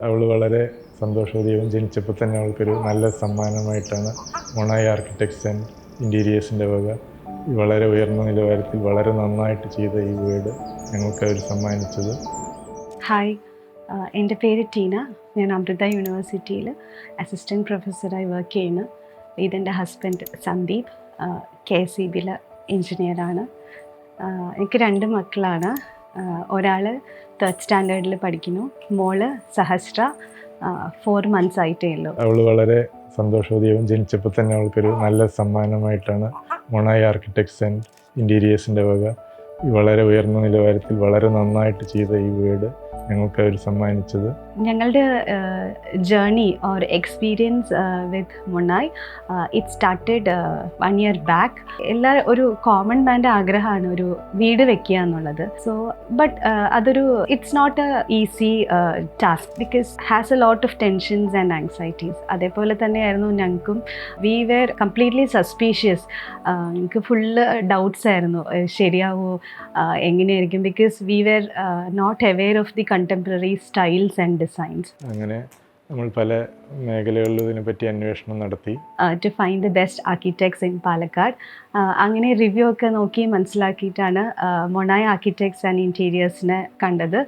അവൾ വളരെ സന്തോഷവതിയും ജനിച്ചപ്പോൾ തന്നെ അവൾക്കൊരു നല്ല സമ്മാനമായിട്ടാണ് മൊണായ് ആർക്കിടെക്ട്സ് ആൻഡ് ഇൻറ്റീരിയേഴ്സിൻ്റെ വക വളരെ ഉയർന്ന നിലവാരത്തിൽ വളരെ നന്നായിട്ട് ചെയ്ത ഈ വീട് ഞങ്ങൾക്ക് അവർ സമ്മാനിച്ചത്. ഹായ്, എൻ്റെ പേര് ടീന. ഞാൻ അമൃത യൂണിവേഴ്സിറ്റിയിൽ അസിസ്റ്റൻറ്റ് പ്രൊഫസറായി വർക്ക് ചെയ്യുന്നു. ഇതെൻ്റെ ഹസ്ബൻഡ് സന്ദീപ്, KSEB എഞ്ചിനീയറാണ്. എനിക്ക് 2 മക്കളാണ്. ഒരാൾ 3rd സ്റ്റാൻഡേർഡിൽ പഠിക്കുന്നു, മോള് സഹസ്ര 4 months ആയിട്ടേ ഉള്ളൂ. അവൾ വളരെ സന്തോഷവതിയും ജനിച്ചപ്പോൾ തന്നെ അവൾക്കൊരു നല്ല സമ്മാനമായിട്ടാണ് മൊണായ് ആർക്കിടെക്ട്സ് ആൻഡ് ഇൻറ്റീരിയേഴ്സിൻ്റെ വക വളരെ ഉയർന്ന നിലവാരത്തിൽ വളരെ നന്നായിട്ട് ചെയ്ത ഈ വീട് ഞങ്ങൾക്ക് അവർ സമ്മാനിച്ചത്. ഞങ്ങളുടെ journey or experience with Monai it started 1 year back. എല്ലാവരും ഒരു കോമൺ മാൻ്റെ ആഗ്രഹമാണ് ഒരു വീട് വെക്കുക എന്നുള്ളത്. സോ ബട്ട് അതൊരു it's not a easy task because has a lot of tensions and anxieties. അതേപോലെ തന്നെയായിരുന്നു ഞങ്ങൾക്കും. We were completely suspicious. ഞങ്ങൾക്ക് ഫുള്ള് ഡൗട്ട്സ് ആയിരുന്നു, ശരിയാവോ, എങ്ങനെയായിരിക്കും, because we were not aware of the contemporary styles and designs. അങ്ങനെ നമ്മൾ പല മേഖലകളിലും ഇതിനെപ്പറ്റി അന്വേഷണം നടത്തി. To find the best architects in Palakkad. അങ്ങനെ റിവ്യൂ ഒക്കെ നോക്കി മനസ്സിലാക്കിയിട്ടാണ് മൊണായ് ആർക്കിടെക്ട്സ് ആൻഡ് ഇൻറ്റീരിയേഴ്സിനെ കണ്ടത്.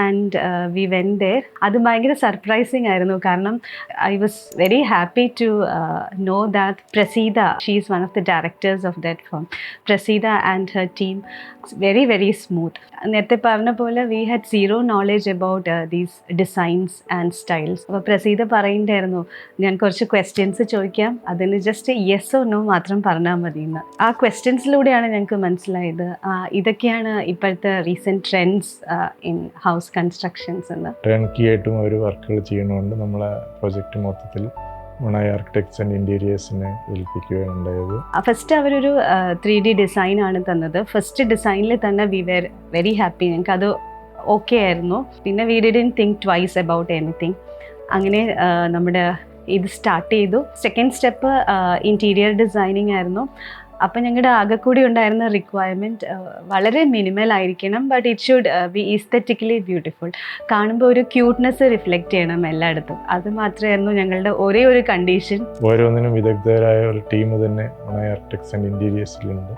And we went there. അത് ഭയങ്കര സർപ്രൈസിങ് ആയിരുന്നു, കാരണം I was very happy to know that Praseetha, she is one of the directors of that firm. Praseetha and her team very very smooth. നേരത്തെ പറഞ്ഞ പോലെ we had zero knowledge about these designs and styles. അപ്പോൾ പ്രസീത പറയുന്നുണ്ടായിരുന്നു, ഞാൻ കുറച്ച് questions ചോദിക്കാം, അതിന് just yes or no മാത്രം പറഞ്ഞാൽ മതി എന്ന്. ആ ക്വസ്റ്റ്യൻസിലൂടെയാണ് ഞങ്ങൾക്ക് മനസ്സിലായത് ഇതൊക്കെയാണ് ഇപ്പോഴത്തെ recent trends in house constructions എന്ന്. ടേൺകീ ആയിട്ടും അവർ വർക്കുകൾ ചെയ്യുന്നതുകൊണ്ട് നമ്മളെ പ്രൊജക്റ്റ് മൊത്തത്തിൽ മൊണായ് ആർക്കിടെക്ട്സ് ആൻഡ് ഇൻറ്റീരിയേഴ്സിനെ ഏൽപ്പിക്കുകയുണ്ടായത്. ഫസ്റ്റ് അവരൊരു 3D ഡിസൈനാണ് തന്നത്. ഫസ്റ്റ് ഡിസൈനിൽ തന്നെ വി വെർ വെരി ഹാപ്പി. ഞങ്ങൾക്ക് അത് ഓക്കെ ആയിരുന്നു. പിന്നെ we didn't think twice about anything. അങ്ങനെ നമ്മുടെ ഇത് സ്റ്റാർട്ട് ചെയ്തു. സെക്കൻഡ് സ്റ്റെപ്പ് ഇൻറ്റീരിയർ ഡിസൈനിങ് ആയിരുന്നു. അപ്പം ഞങ്ങളുടെ ആകെ കൂടി ഉണ്ടായിരുന്ന റിക്വയർമെൻറ്റ് വളരെ മിനിമൽ ആയിരിക്കണം, but it should be aesthetically beautiful. കാണുമ്പോൾ ഒരു ക്യൂട്ട്നെസ് റിഫ്ലക്റ്റ് ചെയ്യണം എല്ലായിടത്തും. അത് മാത്രമായിരുന്നു ഞങ്ങളുടെ ഒരേ ഒരു കണ്ടീഷൻ. ഓരോന്നിനും വിദഗ്ധരായ ഒരു ടീം തന്നെ മൊണായ് ആർക്കിടെക്ട്സ് ആൻഡ് ഇൻറ്റീരിയേഴ്സിലുണ്ട്.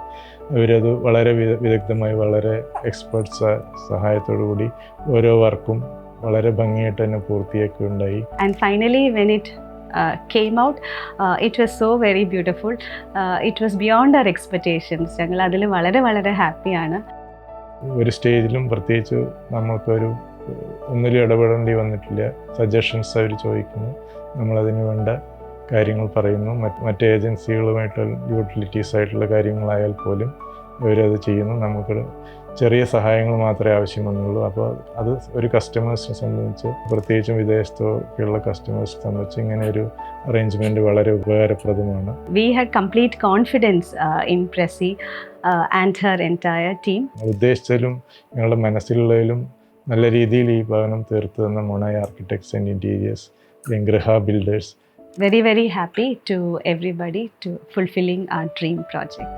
അവരത് വളരെ വിദഗ്ധമായി വളരെ എക്സ്പേർട്സ് സഹായത്തോടു കൂടി ഓരോ വർക്കും വളരെ ഭംഗിയായിട്ട് തന്നെ പൂർത്തിയാക്കുകയുണ്ടായി. And finally when it came out, it was so very beautiful. It was beyond our expectations. ഞങ്ങൾ അതിൽ വളരെ വളരെ ഹാപ്പിയാണ്. ഒരു സ്റ്റേജിലും പ്രത്യേകിച്ച് നമ്മൾക്കൊരു ഒന്നിലും ഇടപെടേണ്ടി വന്നിട്ടില്ല. സജഷൻസ് അവർ ചോദിക്കുന്നു, നമ്മളതിന് വേണ്ട കാര്യങ്ങൾ പറയുന്നു. മറ്റ് ഏജൻസികളുമായിട്ട് യൂട്ടിലിറ്റീസ് ആയിട്ടുള്ള കാര്യങ്ങളായാൽ പോലും അവരത് ചെയ്യുന്നു. നമുക്ക് ചെറിയ സഹായങ്ങൾ മാത്രമേ ആവശ്യം വന്നുള്ളൂ. അപ്പോൾ അത് ഒരു കസ്റ്റമേഴ്സിനെ സംബന്ധിച്ച്, പ്രത്യേകിച്ചും വിദേശത്തൊക്കെയുള്ള കസ്റ്റമേഴ്സിനെ സംബന്ധിച്ച് ഇങ്ങനെ ഒരു അറേഞ്ച്മെൻറ്റ് വളരെ ഉപകാരപ്രദമാണ്. We had complete confidence in Presi and her entire team. ഉദ്ദേശിച്ചതിലും ഞങ്ങളുടെ മനസ്സിലുള്ളതിലും നല്ല രീതിയിൽ ഈ ഭവനം തീർത്തു തന്ന Monai Architects and Interiors, Griha Builders. Very very happy to everybody to fulfilling our dream project.